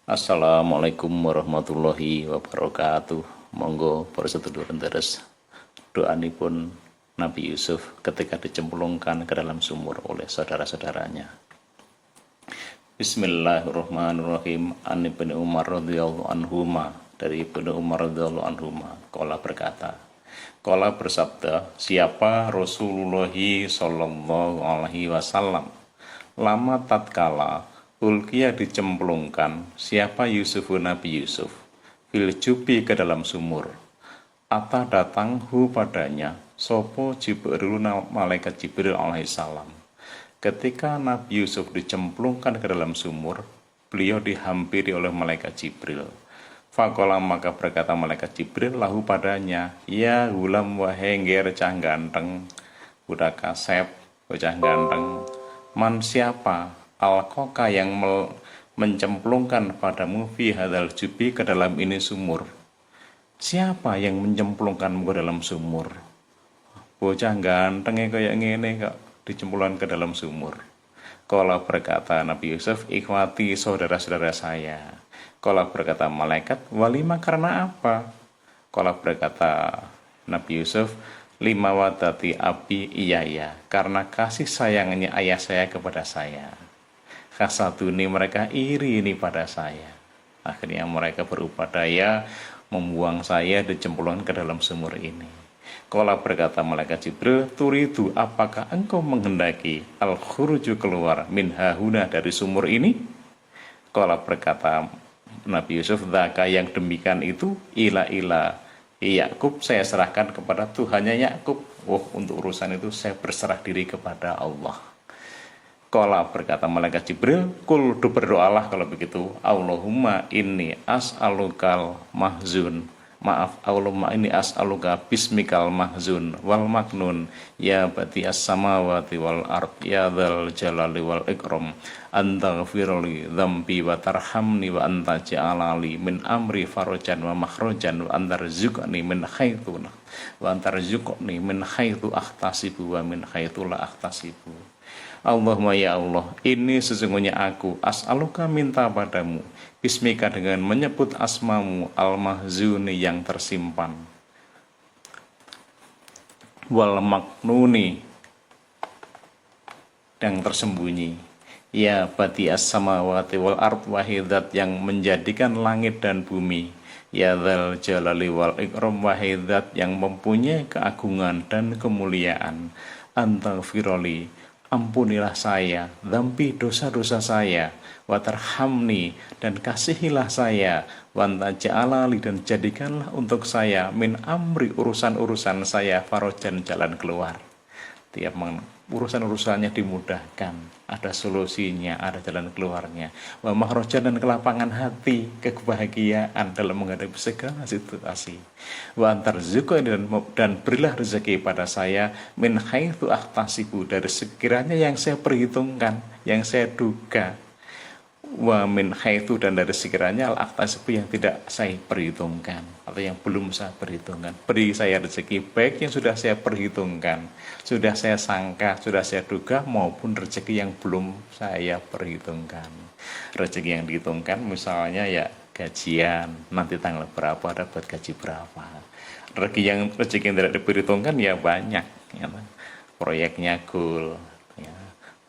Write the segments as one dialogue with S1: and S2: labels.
S1: Assalamualaikum warahmatullahi wabarakatuh. Monggo para sedulur deres doanipun Nabi Yusuf ketika dicemplungkan ke dalam sumur oleh saudara-saudaranya. Bismillahirrahmanirrahim. An Ibnu Umar radhiyallahu anhuma, dari Ibnu Umar radhiyallahu anhuma, qala berkata, qala bersabda, siapa Rasulullah sallallahu alaihi wasallam lama tatkala ulkiya dicemplungkan siapa Nabi Yusuf fil jubi ke dalam sumur, ata datang hu padanya sopo Jibril, malaikat Jibril alaihissalam. Ketika Nabi Yusuf dicemplungkan ke dalam sumur, beliau dihampiri oleh malaikat Jibril. Fakola, maka berkata malaikat Jibril lahu padanya, ya gulam wahai cah ganteng, budak kasep, bocah ganteng, man siapa alkoka yang mencemplungkan padamu fi hadal jubi ke dalam ini sumur. Siapa yang mencemplungkanmu ke dalam sumur? Bocah gantengnya kayak ngene kok dicemplungkan ke dalam sumur. Kalau berkata Nabi Yusuf, ikhwati, saudara-saudara saya. Kalau berkata malaikat, walima karena apa? Kalau berkata Nabi Yusuf, lima wadati abi iyaya, karena kasih sayangnya ayah saya kepada saya. Kasatuni, mereka iri ini pada saya. Akhirnya mereka berupaya membuang saya dicemplungkan ke dalam sumur ini. Kala berkata malaikat Jibril, turidu, apakah engkau menghendaki al-khuruju keluar min hahuna dari sumur ini? Kala berkata Nabi Yusuf, dzaka yang demikian itu ila Yakub, saya serahkan kepada Tuhannya Yakub. Untuk urusan itu saya berserah diri kepada Allah. Kala berkata malaikat Jibril, kul, berdoalah kalau begitu, Allahumma inni as'alukal mahzun, maaf, Allahumma inni as'aluka bismikal mahzun wal maknun ya bati'as samawati wal ard ya dzal jalali wal ikram anta ghafirli dzambi wa tarhamni wa anta ja'alali min amri farajan wa makhrajan wa anta rizqni min haitsu wa anta rizqni min haitsu ahtasibu wa min haitsu la ahtasibu. Allahumma ya Allah, ini sesungguhnya aku as'aluka minta padamu bismika dengan menyebut asmamu al-mahzuni yang tersimpan, wal maknuni yang tersembunyi, ya bati'as samawati wal ard, wahidat yang menjadikan langit dan bumi, ya dzal jalali wal ikram, wahidat yang mempunyai keagungan dan kemuliaan, anta firoli, ampunilah saya, dzambi dosa-dosa saya, watarhamni dan kasihilah saya, wanta ja'alali dan jadikanlah untuk saya, min amri urusan-urusan saya, farajan jalan keluar. Tiap urusan-urusannya dimudahkan, ada solusinya, ada jalan keluarnya. Wa makhrajan dan kelapangan hati, kebahagiaan dalam menghadapi segala situasi. Wa antarzuqo dan berilah rezeki pada saya min haitsu ahtasibu, dari sekiranya yang saya perhitungkan, yang saya duga. Wa min haitsu dan dari sekiranya al-ahtasibu yang tidak saya perhitungkan atau yang belum saya perhitungkan. Beri saya rezeki baik yang sudah saya perhitungkan, sudah saya sangka, sudah saya duga, maupun rezeki yang belum saya perhitungkan. Rezeki yang dihitungkan misalnya ya gajian, nanti tanggal berapa dapat gaji berapa. Rezeki yang tidak diperhitungkan ya banyak, ya, proyeknya goal, ya,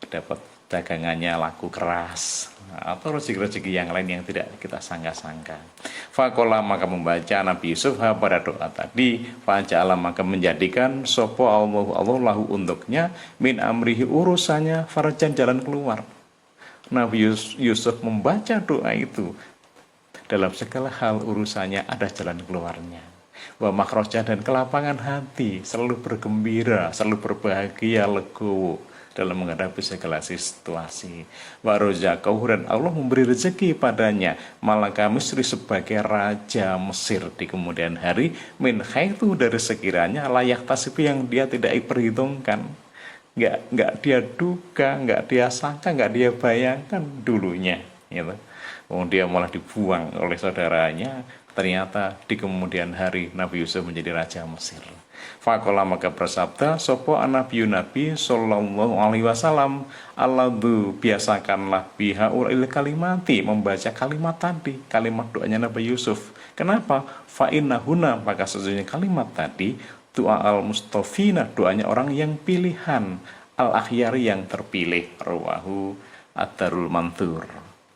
S1: dapat dagangannya laku keras, atau rezeki-rezeki yang lain yang tidak kita sangka-sangka. Fakola, maka membaca Nabi Yusuf pada doa tadi, faja'ala, maka menjadikan sopo Allah lahu untuknya min amrihi urusannya farjan jalan keluar. Nabi Yusuf membaca doa itu, dalam segala hal urusannya ada jalan keluarnya. Wa makhrajan dan kelapangan hati, selalu bergembira, selalu berbahagia, legowo dalam menghadapi segala situasi. Wa rozaqahu, dan Allah memberi rezeki padanya Malaka Misri, sebagai raja Mesir di kemudian hari, min haitsu, dari sekiranya layak tasib, yang dia tidak perhitungkan, nggak dia duga, nggak dia sangka, nggak dia bayangkan dulunya, gitu. dia malah dibuang oleh saudaranya. Ternyata di kemudian hari Nabi Yusuf menjadi raja Mesir. Fakola maka bersabda sopo Nabi sallallahu alaihi wasallam, Allahu biasakanlah bihaul kalimati, membaca kalimat tadi, kalimat doanya Nabi Yusuf. Kenapa? Fa innahuna, maka sesungguhnya kalimat tadi doa al mustafina, doanya orang yang pilihan, al akhyari yang terpilih, rawahu ad-darul manthur.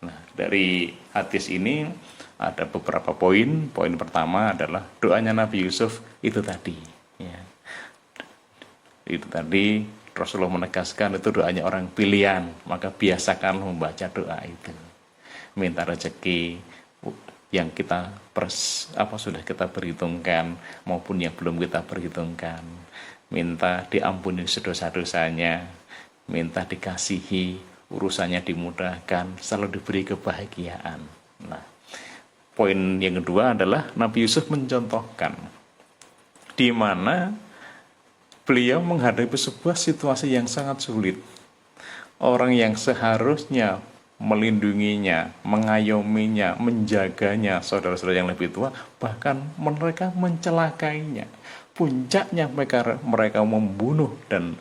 S1: Nah, dari hadis ini ada beberapa poin. Poin pertama adalah doanya Nabi Yusuf itu tadi, ya. Itu tadi Rasulullah menegaskan itu doanya orang pilihan, maka biasakan membaca doa itu. Minta rezeki yang kita sudah kita perhitungkan maupun yang belum kita perhitungkan. Minta diampuni dosa-dosanya, minta dikasihi, urusannya dimudahkan, selalu diberi kebahagiaan. Nah, poin yang kedua adalah Nabi Yusuf mencontohkan di mana beliau menghadapi sebuah situasi yang sangat sulit. Orang yang seharusnya melindunginya, mengayominya, menjaganya, saudara-saudara yang lebih tua, bahkan mereka mencelakainya. Puncaknya mereka membunuh, dan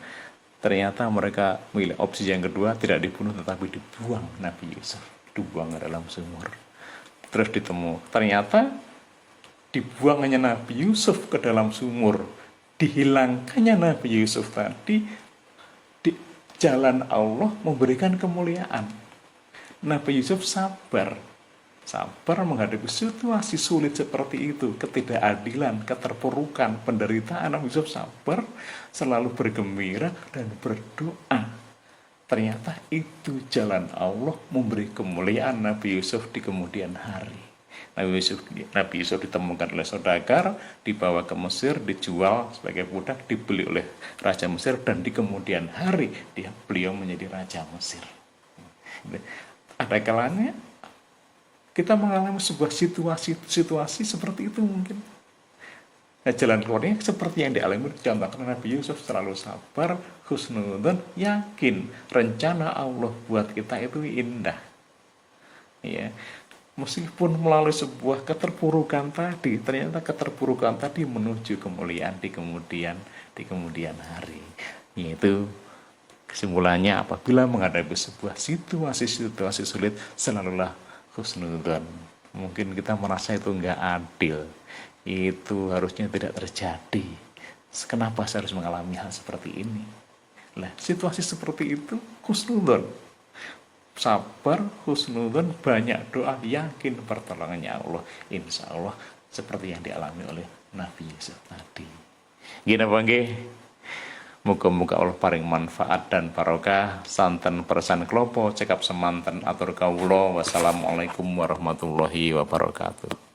S1: ternyata mereka memilih opsi yang kedua, tidak dibunuh tetapi dibuang Nabi Yusuf, dibuang ke dalam sumur. Terus ternyata dibuangannya Nabi Yusuf ke dalam sumur, dihilangkannya Nabi Yusuf tadi, di jalan Allah memberikan kemuliaan. Nabi Yusuf sabar menghadapi situasi sulit seperti itu, ketidakadilan, keterpurukan, penderitaan. Nabi Yusuf sabar, selalu bergembira dan berdoa. Ternyata itu jalan Allah memberi kemuliaan Nabi Yusuf di kemudian hari. Nabi Yusuf ditemukan oleh saudagar, dibawa ke Mesir, dijual sebagai budak, dibeli oleh Raja Mesir, dan di kemudian hari beliau menjadi Raja Mesir. Ada kalanya kita mengalami sebuah situasi seperti itu mungkin. Nah, jalan keluarnya seperti yang dialami contohnya Nabi Yusuf, selalu sabar, husnudzon, yakin rencana Allah buat kita itu indah. Ya, meskipun melalui sebuah keterpurukan tadi, ternyata keterpurukan tadi menuju kemuliaan di kemudian hari. Yaitu kesimpulannya, apabila menghadapi sebuah situasi sulit, selalulah husnudzon. Mungkin kita merasa itu enggak adil, itu harusnya tidak terjadi. Kenapa saya harus mengalami hal seperti ini? Nah, situasi seperti itu husnudzon, sabar, husnudzon, banyak doa, yakin pertolongannya Allah, insya Allah seperti yang dialami oleh Nabi Yusuf tadi. Gini bangke, muga-muga Allah paring manfaat dan barokah. Santen persan klopo cekap semanten atur kawula. Wassalamualaikum warahmatullahi wabarakatuh.